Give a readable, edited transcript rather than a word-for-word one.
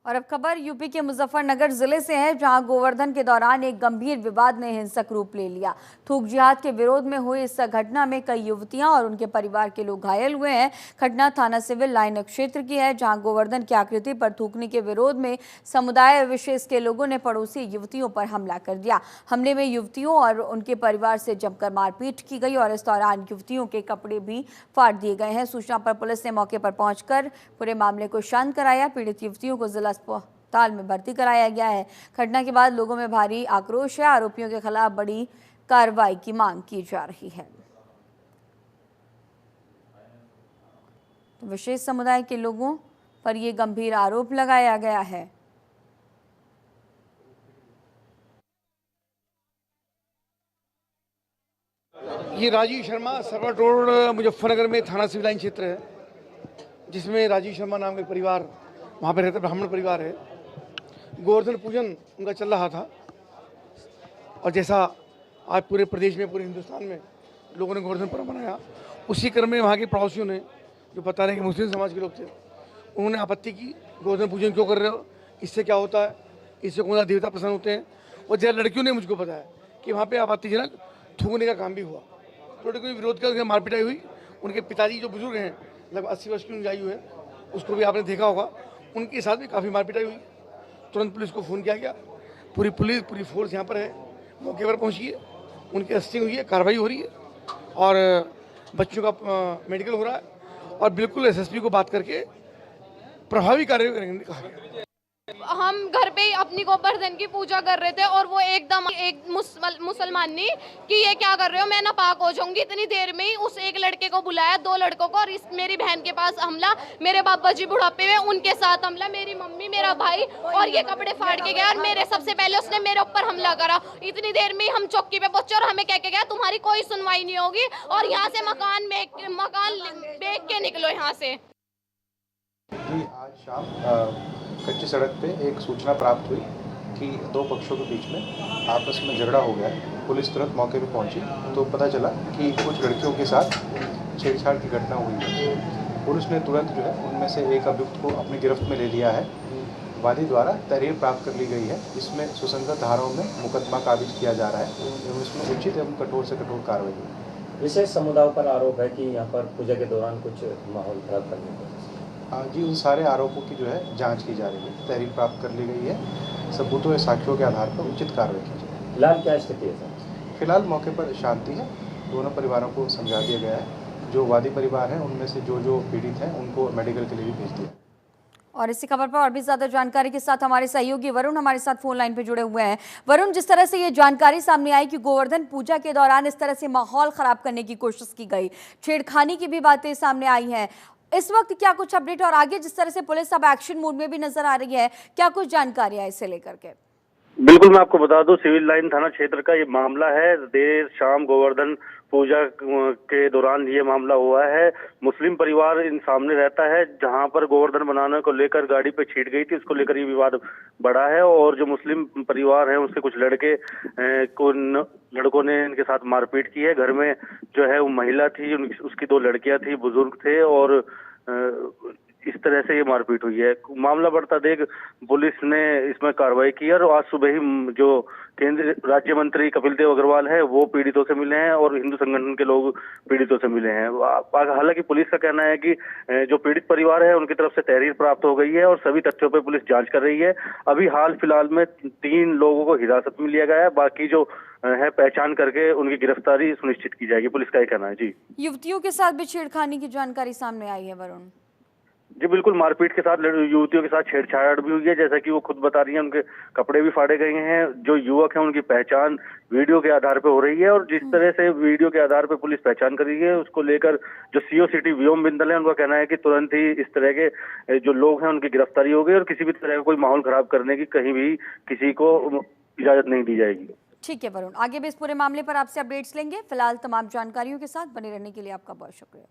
और अब खबर यूपी के मुजफ्फरनगर जिले से है, जहां गोवर्धन के दौरान एक गंभीर विवाद ने हिंसक रूप ले लिया। थूक जिहाद के विरोध में हुई इस घटना में कई युवतियां और उनके परिवार के लोग घायल हुए हैं। घटना थाना सिविल लाइन क्षेत्र की है, जहां गोवर्धन की आकृति पर थूकने के विरोध में समुदाय विशेष के लोगों ने पड़ोसी युवतियों पर हमला कर दिया। हमले में युवतियों और उनके परिवार से जमकर मारपीट की गई और इस दौरान युवतियों के कपड़े भी फाड़ दिए गए हैं। सूचना पर पुलिस ने मौके पर पहुंचकर पूरे मामले को शांत कराया। पीड़ित युवतियों को जिला अस्पताल में भर्ती कराया गया है। घटना के बाद लोगों में भारी आक्रोश है। आरोपियों के खिलाफ बड़ी कार्रवाई की मांग की जा रही है। तो विशेष समुदाय के लोगों पर यह गंभीर आरोप लगाया गया है। ये राजीव शर्मा सरवट रोड मुजफ्फरनगर में थाना सिविल लाइन क्षेत्र है, जिसमें राजीव शर्मा नाम का परिवार वहाँ पे रहता, ब्राह्मण परिवार है। गोवर्धन पूजन उनका चल रहा था और जैसा आज पूरे प्रदेश में, पूरे हिंदुस्तान में लोगों ने गोवर्धन पर्व मनाया, उसी क्रम में वहाँ के पड़ोसियों ने, जो बता रहे हैं कि मुस्लिम समाज के लोग थे, उन्होंने आपत्ति की, गोवर्धन पूजन क्यों कर रहे हो, इससे क्या होता है, इससे कौन सा देवता प्रसन्न होते हैं। और जैसे लड़कियों ने मुझको बताया कि वहाँ पर आपत्तिजनक थूकने का काम भी हुआ, तो कोई विरोध कर मारपिटाई हुई। उनके पिताजी जो बुजुर्ग हैं, लगभग 80 वर्ष की उनकी आयु है, उसको भी आपने देखा होगा, उनके साथ भी काफ़ी मारपिटाई हुई। तुरंत पुलिस को फ़ोन किया गया, पूरी पुलिस, पूरी फोर्स यहाँ पर है, मौके पर पहुँची है, उनकी अरेस्टिंग हुई है, कार्रवाई हो रही है और बच्चों का मेडिकल हो रहा है और बिल्कुल एसएसपी को बात करके प्रभावी कार्रवाई करेंगे कहा गया। हम घर पे ही अपनी गोवर्धन की पूजा कर रहे थे और वो एकदम एक मुसलमानी कि ये क्या कर रहे हो, मैं नापाक हो जाऊंगी। इतनी देर में ही उस एक लड़के को बुलाया, 2 लड़कों को, और इस मेरी बहन के पास हमला, मेरे बाबा जी बुढ़ापे में उनके साथ हमला, मेरी मम्मी, मेरा भाई, और ये कपड़े फाड़ के गया और मेरे सबसे पहले उसने मेरे ऊपर हमला करा। इतनी देर में हम चौकी पे पहुंचे और हमें कह के गया तुम्हारी कोई सुनवाई नहीं होगी और यहाँ से मकान बेच के निकलो यहाँ से। आज शाम कच्ची सड़क पे एक सूचना प्राप्त हुई कि 2 पक्षों के बीच में आपस में झगड़ा हो गया है। पुलिस तुरंत मौके पे पहुंची तो पता चला कि कुछ लड़कियों के साथ छेड़छाड़ की घटना हुई है। पुलिस ने तुरंत जो है उनमें से एक अभियुक्त को अपनी गिरफ्त में ले लिया है। वादी द्वारा तहरीर प्राप्त कर ली गई है। इसमें सुसंगत धाराओं में मुकदमा काबिज किया जा रहा है एवं इसमें उचित एवं कठोर से कठोर कार्रवाई होगी। विशेष समुदायों पर आरोप है कि यहाँ पर पूजा के दौरान कुछ माहौल खराब करने को। जी, उन सारे आरोपों की जो है जांच की जा रही है, तहरीर प्राप्त कर ली गई है। सबूतों या साक्ष्यों के आधार पर उचित कार्रवाई की जाएगी। फिलहाल क्या स्थिति है सर? फिलहाल मौके पर शांति है। दोनों परिवारों को समझा दिया गया है। जो वादी परिवार हैं उनमें से जो पीड़ित हैं उनको मेडिकल के लिए भी भेज दिया। और इसी खबर पर और भी ज्यादा जानकारी के साथ हमारे सहयोगी वरुण हमारे साथ फोन लाइन पे जुड़े हुए हैं। वरुण, जिस तरह से ये जानकारी सामने आई कि गोवर्धन पूजा के दौरान इस तरह से माहौल खराब करने की कोशिश की गई, छेड़खानी की भी बातें सामने आई हैं, इस वक्त क्या कुछ अपडेट और आगे जिस तरह से पुलिस अब एक्शन मोड में भी नजर आ रही है, क्या कुछ जानकारी है इसे लेकर के? बिल्कुल, मैं आपको बता दूं, सिविल लाइन थाना क्षेत्र का ये मामला है। देर शाम गोवर्धन पूजा के दौरान ये मामला हुआ है। मुस्लिम परिवार इन सामने रहता है, जहां पर गोवर्धन बनाने को लेकर गाड़ी पे छीट गई थी, उसको लेकर ये विवाद बढ़ा है और जो मुस्लिम परिवार है उसके कुछ लड़कों ने इनके साथ मारपीट की है। घर में जो है वो महिला थी, उसकी 2 लड़कियां थी, बुजुर्ग थे और इस तरह से ये मारपीट हुई है। मामला बढ़ता देख पुलिस ने इसमें कार्रवाई की और आज सुबह ही जो केंद्रीय राज्य मंत्री कपिल देव अग्रवाल है वो पीड़ितों से मिले हैं और हिंदू संगठन के लोग पीड़ितों से मिले हैं। हालांकि पुलिस का कहना है कि जो पीड़ित परिवार है उनकी तरफ से तहरीर प्राप्त हो गई है और सभी तथ्यों पर पुलिस जांच कर रही है। अभी हाल फिलहाल में 3 लोगों को हिरासत में लिया गया है, बाकी जो है पहचान करके उनकी गिरफ्तारी सुनिश्चित की जाएगी, पुलिस का ये कहना है। जी, युवतियों के साथ भी छेड़खानी की जानकारी सामने आई है वरुण? जी बिल्कुल, मारपीट के साथ युवतियों के साथ छेड़छाड़ भी हुई है, जैसा कि वो खुद बता रही हैं, उनके कपड़े भी फाड़े गए हैं। जो युवक हैं उनकी पहचान वीडियो के आधार पे हो रही है और जिस तरह से वीडियो के आधार पे पुलिस पहचान कर रही है, उसको लेकर जो सीओ सिटी व्योम बिंदल है उनका कहना है कि तुरंत ही इस तरह के जो लोग हैं उनकी गिरफ्तारी हो गई और किसी भी तरह का कोई माहौल खराब करने की कहीं भी किसी को इजाजत नहीं दी जाएगी। ठीक है वरुण, आगे भी इस पूरे मामले पर आपसे अपडेट्स लेंगे। फिलहाल तमाम जानकारियों के साथ बने रहने के लिए आपका बहुत शुक्रिया।